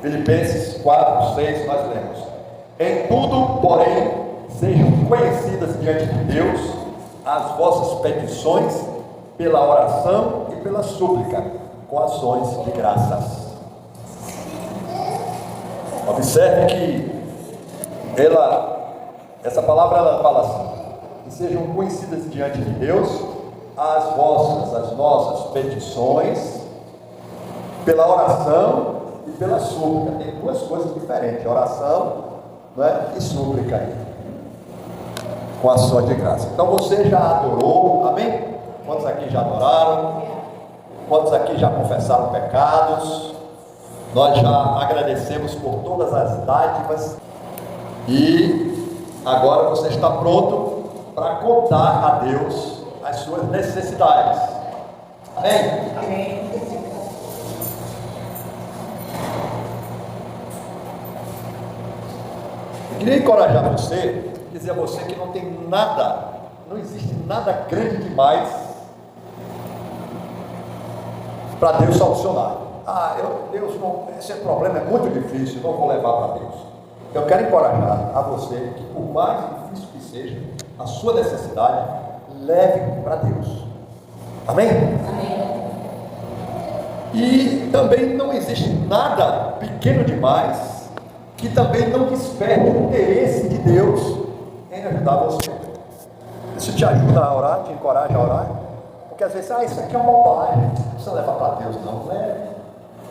Filipenses 4, 6, nós lemos: em tudo, porém, sejam conhecidas diante de Deus as vossas petições pela oração e pela súplica, com ações de graças. Observe que essa palavra ela fala assim: que sejam conhecidas diante de Deus as nossas petições pela oração e pela súplica. Tem duas coisas diferentes: oração, não é? E súplica, com ações de graça. Então você já adorou, amém? Quantos aqui já adoraram? Quantos aqui já confessaram pecados? Nós já agradecemos por todas as dádivas e agora você está pronto para contar a Deus as suas necessidades. Amém? Amém. Eu queria encorajar você, dizer a você que não tem nada, não existe nada grande demais para Deus solucionar. Deus não, esse problema é muito difícil, não vou levar para Deus. Eu quero encorajar a você que, por mais difícil que seja a sua necessidade, leve para Deus. Amém? Amém. E também não existe nada pequeno demais que também não desperte o interesse de Deus em ajudar você. Isso te ajuda a orar, te encoraja a orar, porque às vezes, isso aqui é uma bobagem, não precisa levar para Deus, não, leve.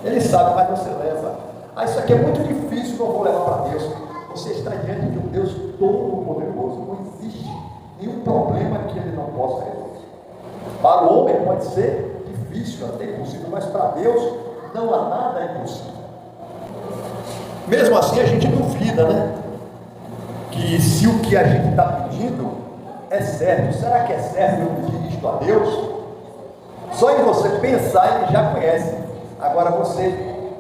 Ele sabe, mas você leva. Isso aqui é muito difícil, não vou levar para Deus. Você está diante de um Deus todo-poderoso, não existe nenhum problema que Ele não possa resolver. Para o homem pode ser difícil, até impossível, mas para Deus não há nada impossível. Mesmo assim a gente duvida, né? Que se o que a gente está pedindo é certo, será que é certo eu pedir isto a Deus? Só em você pensar Ele já conhece. Agora você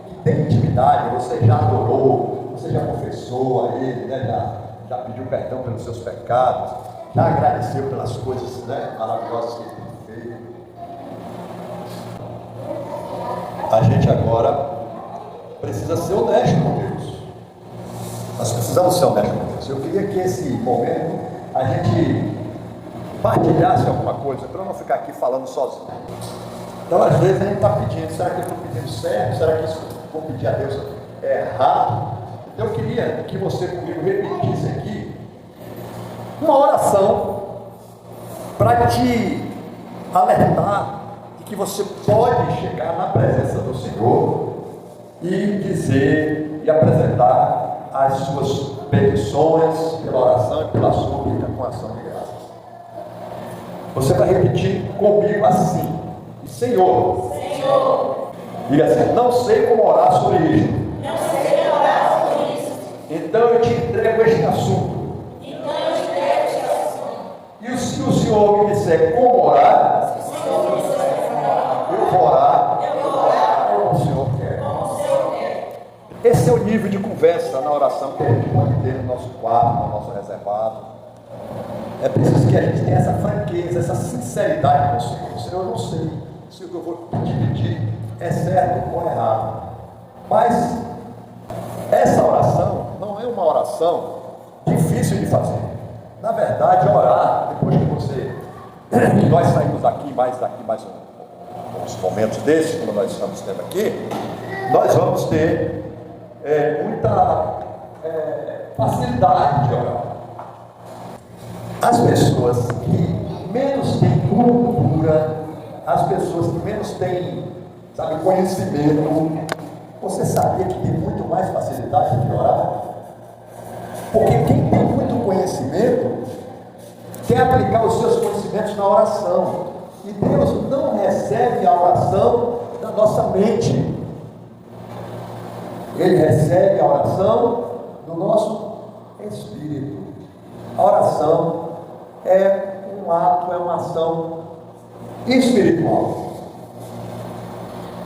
que tem intimidade, você já adorou, você já confessou a Ele, né? já pediu perdão pelos seus pecados, já agradeceu pelas coisas, né, maravilhosas que Ele tem feito. A gente agora precisa ser honesto com Deus. Nós precisamos ser honestos com Deus. Eu queria que esse momento a gente partilhasse alguma coisa, para eu não ficar aqui falando sozinho. Então, às vezes a gente está pedindo: será que eu estou pedindo certo? Será que isso que eu vou pedir a Deus é errado? Então, eu queria que você comigo repetisse aqui uma oração para te alertar de que você pode chegar na presença do Senhor e dizer e apresentar as suas petições pela oração e pela súplica com ação de graças. Você vai repetir comigo assim: Senhor, diga assim: não sei como orar sobre isso. Então eu te entrego este assunto. E se o Senhor me disser como orar, eu vou orar como o Senhor quer. Esse é o nível de conversa na oração que a gente pode ter no nosso quarto, no nosso reservado. É preciso que a gente tenha essa franqueza, essa sinceridade com o Senhor. Senhor, eu não sei se o que eu vou pedir é certo ou errado, mas essa oração não é uma oração difícil de fazer. Na verdade, orar, depois que nós saímos daqui mais uns momentos desses, como nós estamos tendo aqui, nós vamos ter muita facilidade de orar. As pessoas que menos têm cultura, as pessoas que menos têm, conhecimento, você sabia que tem muito mais facilidade de orar? Porque quem tem muito conhecimento quer aplicar os seus conhecimentos na oração. E Deus não recebe a oração da nossa mente. Ele recebe a oração do nosso espírito. A oração é um ato, é uma ação espiritual.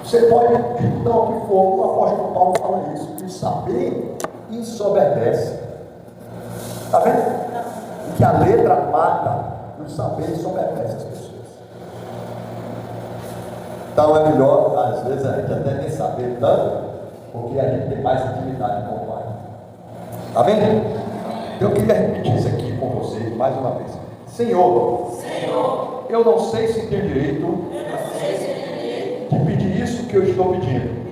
Você pode estudar o que for, o apóstolo Paulo fala isso, que o saber ensoberbece. Está vendo? Que a letra mata, o saber ensoberbece as pessoas. Então é melhor, às vezes, a gente até nem saber tanto, porque a gente tem mais intimidade com o Pai. Está vendo? Eu queria repetir isso aqui com vocês mais uma vez. Senhor, eu não sei se tem direito de pedir isso que eu estou pedindo.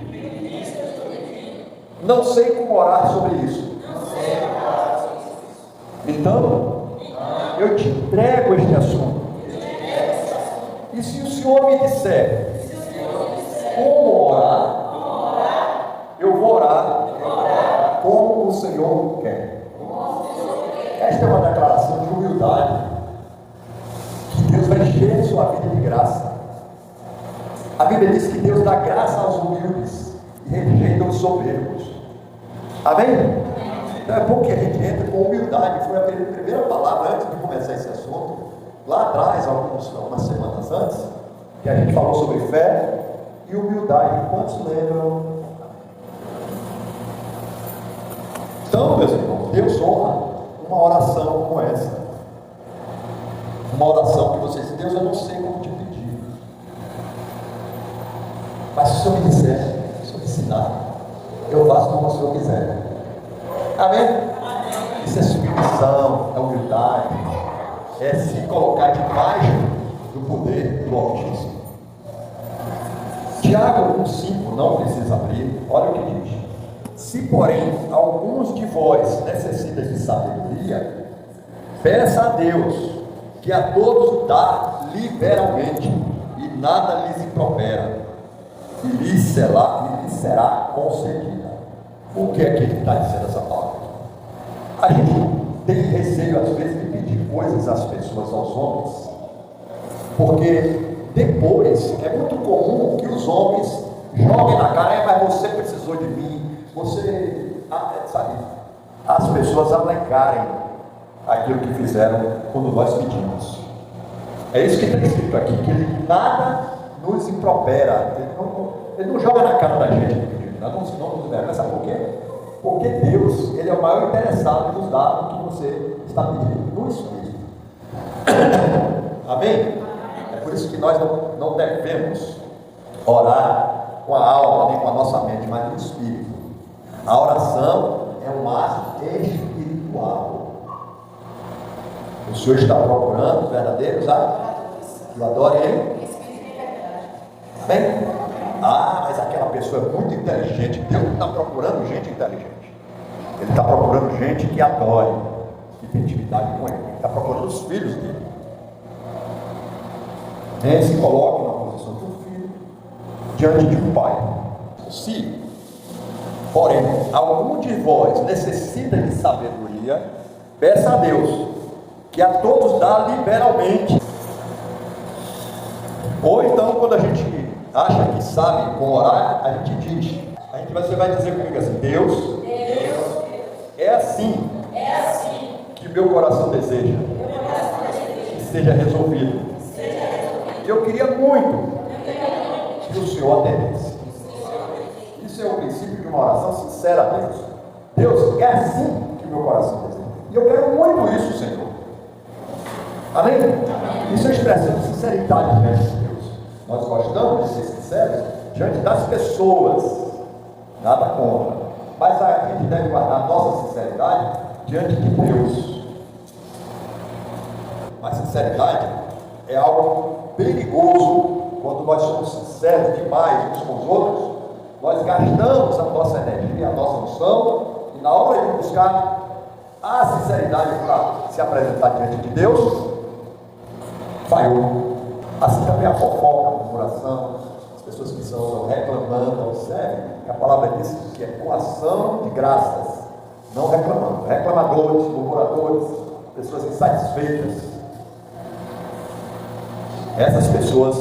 Não sei como orar sobre isso. Então, eu te entrego este assunto. E se o Senhor me disser como orar, eu vou orar como o Senhor quer. Esta é uma declaração de humildade, que Deus vai encher sua vida de graça. A Bíblia diz que Deus dá graça aos humildes e rejeita os soberbos. Amém? Então é bom que a gente entre com humildade. Foi a primeira palavra antes de começar esse assunto, lá atrás, algumas semanas antes, que a gente falou sobre fé e humildade. Quantos lembram? Então, meus irmãos, Deus honra uma oração como essa. Uma oração que você diz: Deus, eu não sei como te pedir, mas se o Senhor me disser, se o Senhor me ensinar, eu faço como o Senhor quiser. Amém? Isso é submissão, é humildade, é se colocar debaixo do poder do Altíssimo. Tiago 1,5, não precisa abrir, olha o que diz: se porém alguns de vós necessitam de sabedoria, peça a Deus, que a todos dá liberalmente, e nada lhes impropera, e lhes será concedida. O que é que ele está dizendo essa palavra? A gente tem receio às vezes de pedir coisas às pessoas, aos homens, porque depois é muito comum que os homens joguem na cara: mas você precisou de mim, você, sabe, as pessoas alegarem aquilo que fizeram quando nós pedimos. É isso que está escrito aqui, que ele nada nos impropera, ele não joga na cara da gente pedindo, não nos libera. Mas sabe por quê? Porque Deus, ele é o maior interessado em nos dar o que você está pedindo no Espírito. Amém? É por isso que nós não devemos orar com a alma, nem com a nossa mente, mas no Espírito. A oração é um ato espiritual. O Senhor está procurando verdadeiros que o adorem Ele. Amém? Mas aquela pessoa é muito inteligente. Deus não está procurando gente inteligente. Ele está procurando gente que adore, que tem intimidade com Ele. Ele está procurando os filhos dele. Ele se coloca na posição de um filho diante de um pai. Se, porém, algum de vós necessita de sabedoria, peça a Deus, que a todos dá liberalmente. Ou então, quando a gente acha que sabe como orar, a gente diz. Você vai dizer comigo assim: Deus, é assim que meu coração deseja que seja resolvido. E eu queria muito que o Senhor atendesse. Isso é o princípio de uma oração sincera a Deus. Deus, é assim que meu coração deseja. E eu quero muito isso, Senhor. Amém? Isso é expressão de sinceridade diante de Deus. Nós gostamos de ser sinceros diante das pessoas, nada contra, mas a gente deve guardar a nossa sinceridade diante de Deus. Mas sinceridade é algo perigoso. Quando nós somos sinceros demais uns com os outros, nós gastamos a nossa energia, a nossa unção, e na hora de buscar a sinceridade para se apresentar diante de Deus, falhou. Assim também a fofoca, a murmuração, as pessoas que estão reclamando, observe que a palavra diz que é com ação de graças, não reclamando. Reclamadores, murmuradores, pessoas insatisfeitas, essas pessoas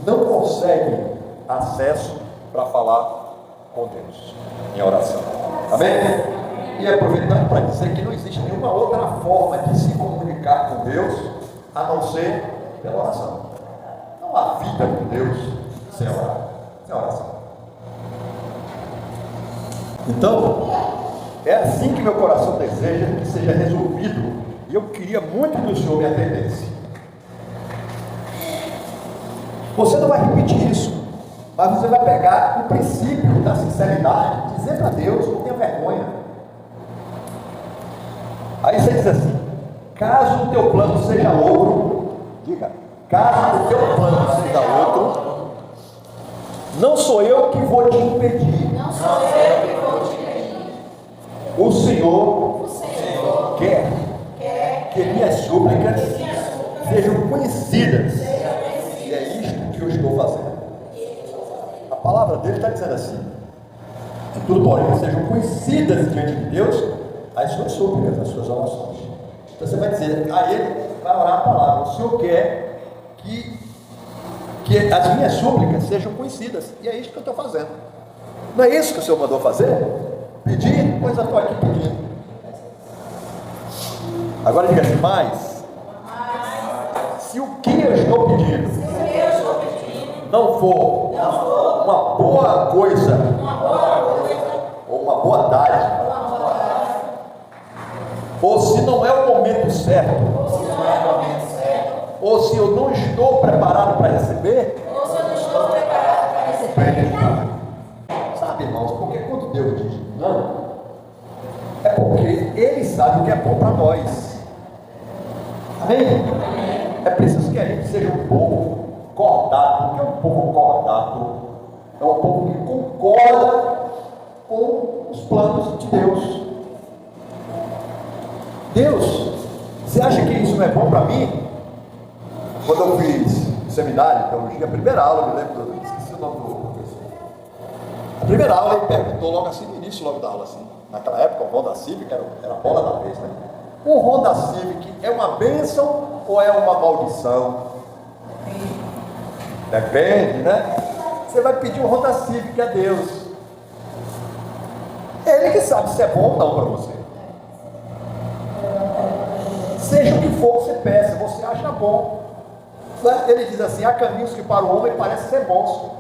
não conseguem acesso para falar com Deus em oração. Amém? E aproveitando para dizer que não existe nenhuma outra forma de se comunicar com Deus a não ser pela oração. Não há vida com Deus sem orar, sem oração. Então, é assim que meu coração deseja que seja resolvido, e eu queria muito que o Senhor me atendesse. Você não vai repetir isso, mas você vai pegar o princípio da sinceridade, dizer para Deus, não tenha vergonha. Aí você diz assim: caso o teu plano seja outro, diga, caso o teu plano seja outro, não sou eu que vou te impedir. Não sou eu que vou te impedir. O Senhor quer que minhas súplicas sejam conhecidas. E é isto que eu estou fazendo. A palavra dele está dizendo assim: que tudo, porém, sejam conhecidas diante de Deus as suas súplicas, as suas orações. Então você vai dizer a ele, vai orar a palavra: o Senhor quer que as minhas súplicas sejam conhecidas. E é isso que eu estou fazendo. Não é isso que o Senhor mandou fazer? Pedir? Pois eu estou aqui pedindo. Agora diga assim: mas se o que eu estou pedindo não for uma boa coisa ou uma boa dádiva, ou se não é o momento certo, ou se eu não estou preparado para receber, sabe, irmãos, porque quando Deus diz não, é porque Ele sabe o que é bom para nós. Amém? É preciso que a gente seja um povo cordato. O que é um povo cordato? É um povo que concorda com os planos de Deus. Deus, você acha que isso não é bom para mim? Quando eu fiz seminário, teologia, a primeira aula, eu me lembro, esqueci o nome do professor. A primeira aula ele perguntou logo assim, no início logo da aula assim. Naquela época o Honda Civic era a bola da vez, né? O Honda Civic é uma bênção ou é uma maldição? Depende, né? Você vai pedir um Honda Civic a Deus. É Ele que sabe se é bom ou não para você. Seja o que for que você peça, você acha bom. Ele diz assim: há caminhos que para o homem parecem ser bons,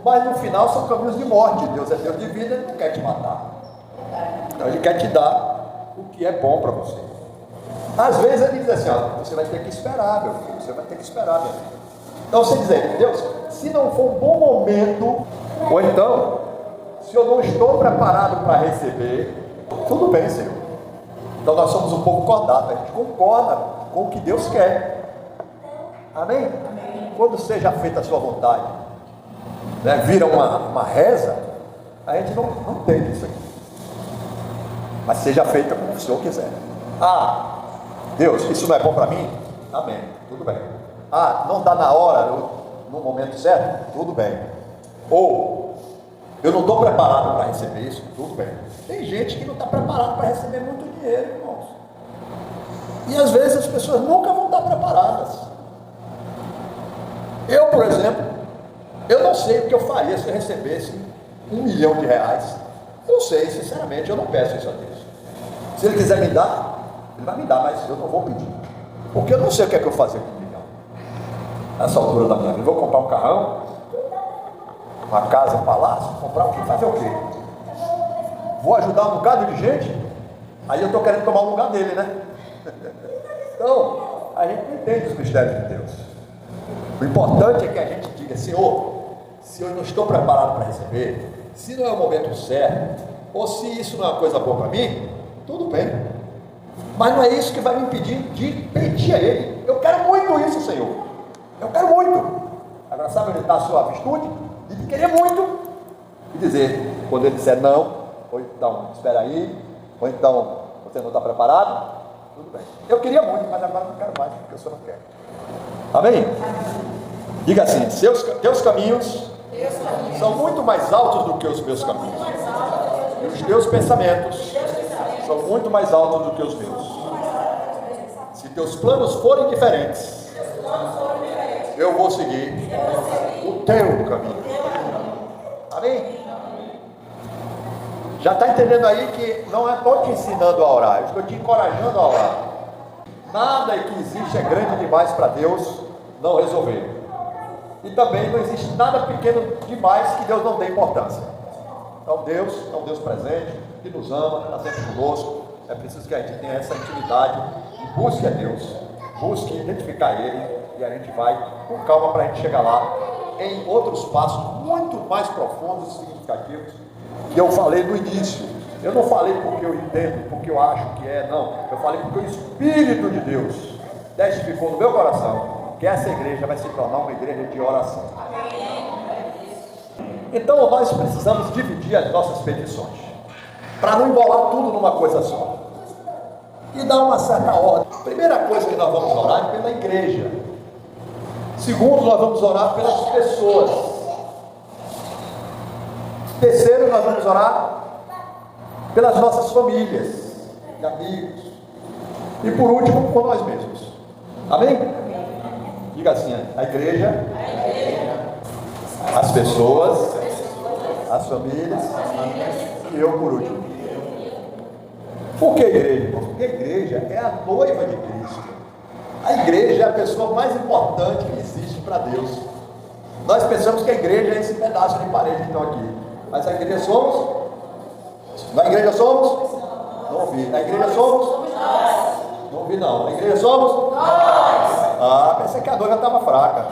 mas no final são caminhos de morte. Deus é Deus de vida, Ele não quer te matar. Então Ele quer te dar o que é bom para você. Às vezes Ele diz assim: ó, você vai ter que esperar, meu filho, você vai ter que esperar, meu filho. Então você diz aí: Deus, se não for um bom momento, ou então, se eu não estou preparado para receber, tudo bem, Senhor. Então nós somos um povo cordato, a gente concorda com o que Deus quer. Amém? Amém. Quando seja feita a sua vontade, né, vira uma reza, a gente não entende isso aqui. Mas seja feita como o Senhor quiser. Ah, Deus, isso não é bom para mim? Amém, tudo bem. Ah, não dá na hora, no momento certo? Tudo bem. Ou, eu não estou preparado para receber isso? Tudo bem. Tem gente que não está preparada para receber muito dinheiro, irmãos. E às vezes as pessoas nunca vão estar preparadas. Eu, por exemplo, eu não sei o que eu faria se eu recebesse R$1 milhão. Eu não sei, sinceramente, eu não peço isso a Deus. Se Ele quiser me dar, Ele vai me dar, mas eu não vou pedir. Porque eu não sei o que é que eu vou fazer com R$1 milhão. Nessa altura da minha vida, vou comprar um carrão, uma casa, um palácio, comprar o quê? Fazer o quê? Vou ajudar um bocado de gente, aí eu estou querendo tomar o lugar dele, né? Então, a gente não entende os mistérios de Deus. O importante é que a gente diga: Senhor, se eu não estou preparado para receber, se não é o momento certo, ou se isso não é uma coisa boa para mim, tudo bem. Mas não é isso que vai me impedir de pedir a Ele. Eu quero muito isso, Senhor. Eu quero muito. Agora, sabe onde está a sua virtude? De querer muito. E dizer, quando Ele disser não, ou então, espera aí, ou então, você não está preparado, tudo bem. Eu queria muito, mas agora não quero mais, porque o Senhor não quer. Amém? Diga assim: teus caminhos são muito mais altos do que os meus caminhos, e os teus pensamentos são muito mais altos do que os meus. Se teus planos forem diferentes, eu vou seguir o teu caminho. Amém? Já está entendendo aí que não estou te ensinando a orar, eu estou te encorajando a orar. Nada que existe é grande demais para Deus não resolver. E também não existe nada pequeno demais que Deus não dê importância. Então Deus é um Deus presente, que nos ama, está sempre conosco. É preciso que a gente tenha essa intimidade e busque a Deus, busque identificar Ele, e a gente vai com calma para a gente chegar lá em outros passos muito mais profundos e significativos que eu falei no início. Eu não falei porque eu entendo, porque eu acho que é, não. Eu falei porque o Espírito de Deus testificou no meu coração que essa igreja vai se tornar uma igreja de oração. Então nós precisamos dividir as nossas petições, para não embolar tudo numa coisa só, e dar uma certa ordem. Primeira coisa que nós vamos orar é pela igreja. Segundo, nós vamos orar pelas pessoas. Terceiro, nós vamos orar pelas nossas famílias e amigos. E por último, por nós mesmos. Amém? Diga assim: a igreja, as pessoas, as famílias e eu por último. Por que igreja? Porque a igreja é a noiva de Cristo. A igreja é a pessoa mais importante que existe para Deus. Nós pensamos que a igreja é esse pedaço de parede que estão aqui. Mas a igreja somos? Na igreja somos? Não ouvi. Na igreja somos? Não ouvi não. Na igreja somos? Ah, pensei que a noiva estava fraca.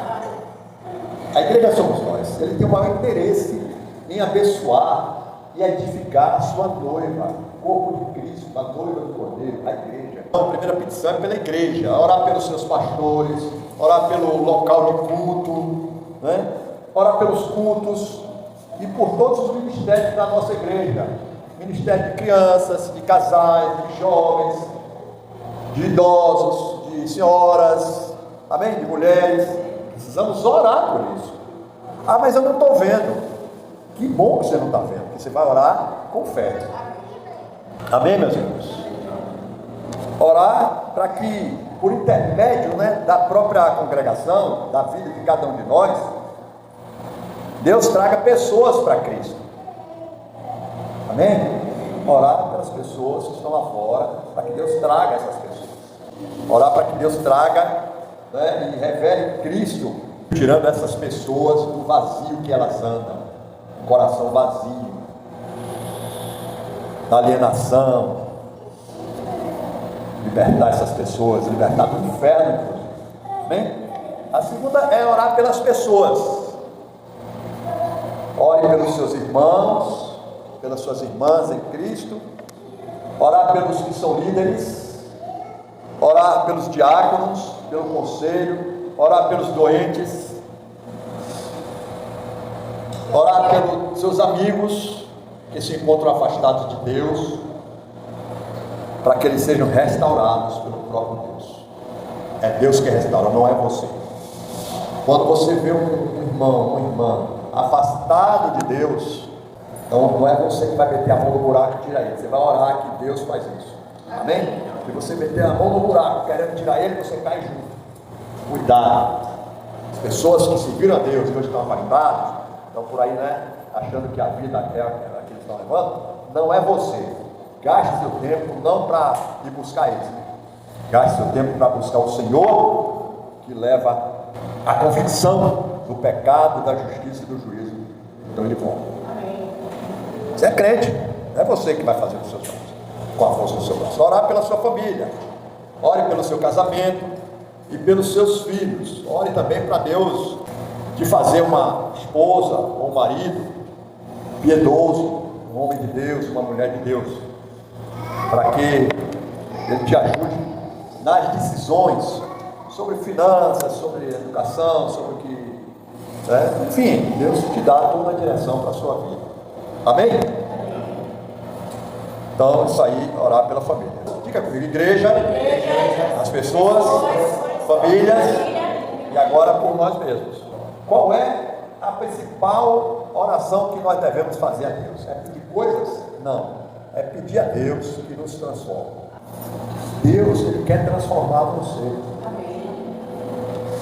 A igreja somos nós. Ele tem o maior interesse em abençoar e edificar a sua noiva, o corpo de Cristo, a noiva do Cordeiro, a igreja. Então, a primeira petição é pela igreja, orar pelos seus pastores, orar pelo local de culto, né? Orar pelos cultos e por todos os ministérios da nossa igreja. Ministério de crianças, de casais, de jovens, de idosos, de senhoras, amém? De mulheres. Precisamos orar por isso. Ah, mas eu não estou vendo. Que bom que você não está vendo, porque você vai orar com fé. Amém, meus irmãos? Orar para que, por intermédio, né, da própria congregação, da vida de cada um de nós, Deus traga pessoas para Cristo. Amém? Orar pelas pessoas que estão lá fora, para que Deus traga essas pessoas. Orar para que Deus traga, né, e revele Cristo, tirando essas pessoas do vazio que elas andam. Coração vazio, da alienação, libertar essas pessoas, libertar do inferno, bem? A segunda é orar pelas pessoas. Ore pelos seus irmãos, pelas suas irmãs em Cristo, orar pelos que são líderes, orar pelos diáconos, pelo conselho, orar pelos doentes, orar pelos seus amigos que se encontram afastados de Deus, para que eles sejam restaurados pelo próprio Deus. É Deus que restaura, não é você. Quando você vê um irmão, uma irmã afastado de Deus, então não é você que vai meter a mão no buraco e tirar ele. Você vai orar que Deus faz isso. Amém? Se você meter a mão no buraco querendo tirar ele, você cai junto. Cuidado. As pessoas que seguiram a Deus e hoje estão afastadas, estão por aí, né, achando que a vida é a que eles estão levando. Não é você. Gaste seu tempo não para ir buscar eles. Gaste seu tempo para buscar o Senhor, que leva a convicção do pecado, da justiça e do juízo. Então ele volta. Você é crente, não é você que vai fazer os seus braços, com a força do seu braço. Orar pela sua família, ore pelo seu casamento e pelos seus filhos. Ore também para Deus te fazer uma esposa ou um marido piedoso, um homem de Deus, uma mulher de Deus, para que ele te ajude nas decisões sobre finanças, sobre educação, sobre o que, né? Enfim, Deus te dá toda a direção para a sua vida. Amém? Então, isso aí, orar pela família. Diga comigo: igreja, as pessoas, famílias e agora por nós mesmos. Qual é a principal oração que nós devemos fazer a Deus? É pedir coisas? Não. É pedir a Deus que nos transforme. Deus, Ele quer transformar você.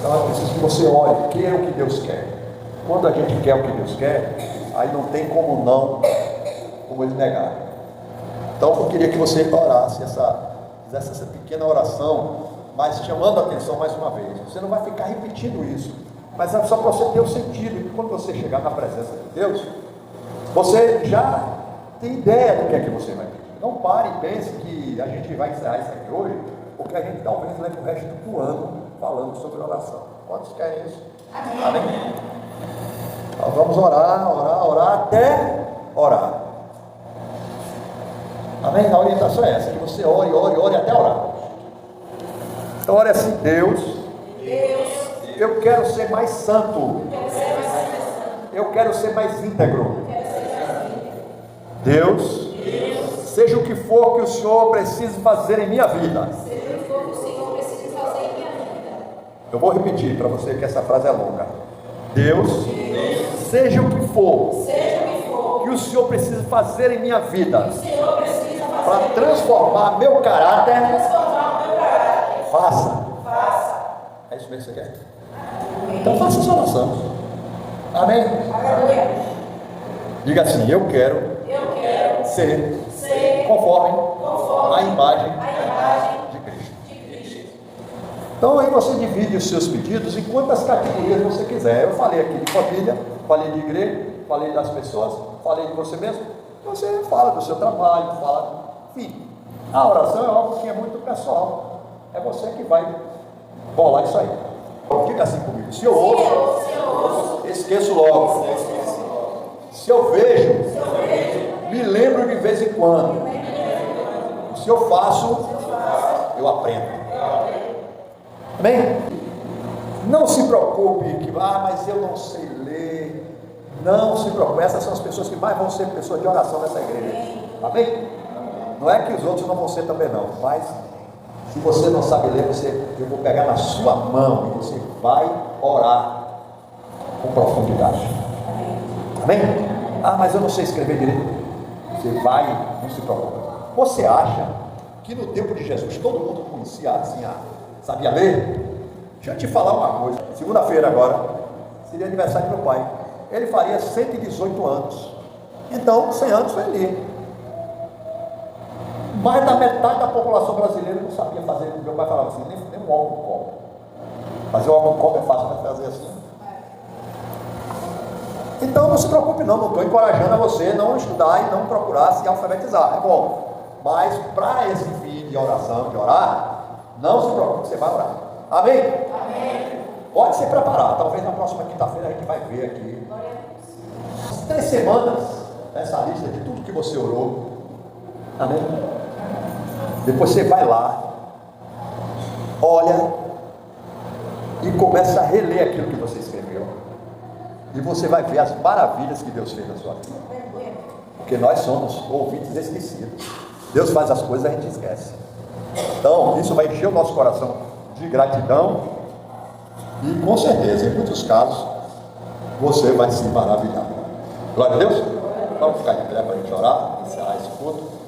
Então é preciso que você ore, queira o que Deus quer. Quando a gente quer o que Deus quer, aí não tem como não, como ele negar. Então eu queria que você orasse, fizesse essa pequena oração, mas chamando a atenção mais uma vez. Você não vai ficar repetindo isso, mas é só para você ter o sentido, que quando você chegar na presença de Deus, você já tem ideia do que é que você vai pedir. Não pare e pense que a gente vai encerrar isso aqui hoje, porque a gente talvez leve o resto do ano falando sobre oração. Quantos querem isso? Amém? Então vamos orar até orar. Amém? A orientação é essa, que você ore até orar. Então ore assim: Deus, eu quero ser mais santo. Eu quero ser mais íntegro. Deus, seja o que for que o Senhor precise fazer em minha vida. Eu vou repetir para você que essa frase é longa. Deus, seja o que for que o Senhor precisa fazer em minha vida para transformar meu caráter, faça. É isso mesmo que você quer? Então faça essa oração. Amém? Diga assim: eu quero ser conforme a imagem de Cristo. Então aí você divide os seus pedidos em quantas categorias você quiser. Eu falei aqui de família, falei de igreja, falei das pessoas, falei de você mesmo. Você fala do seu trabalho, enfim. A oração é algo que é muito pessoal. É você que vai bolar isso aí. Fica assim comigo: se eu ouço, esqueço logo. Se eu vejo, me lembro de vez em quando. Se eu faço, eu aprendo. Amém? Não se preocupe que, mas eu não sei ler. Não se preocupe. Essas são as pessoas que mais vão ser pessoas de oração nessa igreja. Amém? Não é que os outros não vão ser também não, mas se você não sabe ler, eu vou pegar na sua mão e você vai orar com profundidade. Amém? Mas eu não sei escrever direito. Você vai, não se preocupe. Você acha que no tempo de Jesus todo mundo conhecia assim, sabia ler? Deixa eu te falar uma coisa. Segunda-feira agora seria aniversário do meu pai. Ele faria 118 anos. Então, 100 anos foi ali. Mais da metade da população brasileira não sabia fazer. Meu pai falava assim: nem um álcool no copo. Fazer o álcool no copo é fácil, mas fazer assim. Então não se preocupe não estou encorajando a você não estudar e não procurar se alfabetizar, é bom. Mas para esse fim de oração, de orar, não se preocupe, você vai orar. Amém? Amém. Pode se preparar, talvez na próxima quinta-feira a gente vai ver aqui. As 3 semanas, essa lista de tudo que você orou. Amém? Depois você vai lá, olha e começa a reler aquilo que você escreveu. E você vai ver as maravilhas que Deus fez na sua vida. Porque nós somos ouvintes esquecidos. Deus faz as coisas e a gente esquece. Então, isso vai encher o nosso coração de gratidão. E com certeza, em muitos casos, você vai se maravilhar. Glória a Deus. Vamos ficar de pé para a gente orar, encerrar esse culto.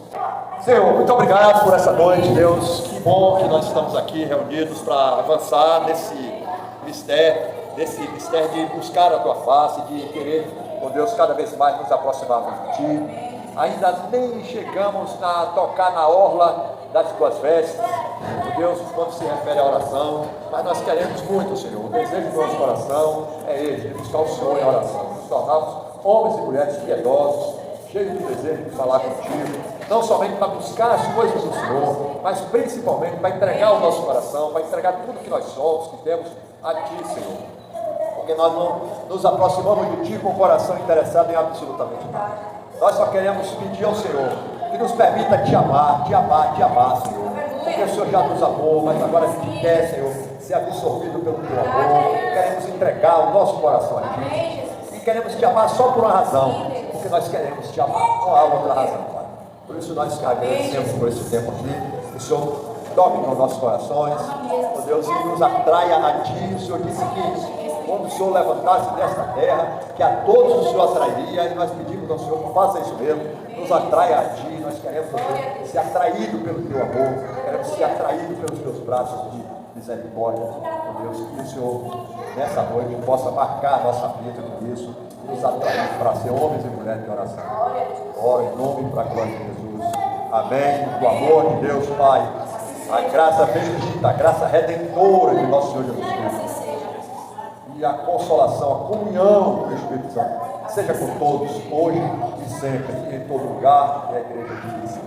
Senhor, muito obrigado por essa noite, Deus. Que bom que nós estamos aqui reunidos para avançar nesse mistério de buscar a Tua face, de querer, ó Deus, cada vez mais nos aproximarmos de Ti. Ainda nem chegamos a tocar na orla das Tuas vestes, ó Deus, quando se refere à oração, mas nós queremos muito, Senhor. O desejo do nosso coração é esse, de buscar o Senhor em oração, nos tornarmos homens e mulheres piedosos, cheios de desejo de falar contigo, não somente para buscar as coisas do Senhor, mas principalmente para entregar o nosso coração, para entregar tudo que nós somos, que temos a Ti, Senhor. Porque nós não nos aproximamos de Ti com o coração interessado em absolutamente nada. Nós só queremos pedir ao Senhor que nos permita Te amar, Senhor. Porque o Senhor já nos amou, mas agora a gente quer, Senhor, ser absorvido pelo Teu amor. Queremos entregar o nosso coração a Ti. E queremos Te amar só por uma razão, porque nós queremos Te amar. Não há outra razão, Pai. Por isso nós agradecemos por esse tempo aqui. O Senhor toque nos nossos corações, ó Deus, e nos atraia a Ti. O Senhor disse que quando o Senhor levantasse desta terra, que a todos o Senhor atrairia, e nós pedimos ao Senhor que faça isso mesmo, nos atraia a Ti. Nós queremos ser atraídos pelo Teu amor, queremos ser atraídos pelos Teus braços misericórdia, ó Deus, que o Senhor, nessa noite, possa marcar a nossa vida com isso, nos atrair para ser homens e mulheres de oração. Ora em nome para a glória de Jesus. Amém. O amor de Deus, Pai, a graça bendita, a graça redentora de nosso Senhor Jesus Cristo, e a consolação, a comunhão do Espírito Santo, seja com todos, hoje e sempre, em todo lugar, e a igreja diz.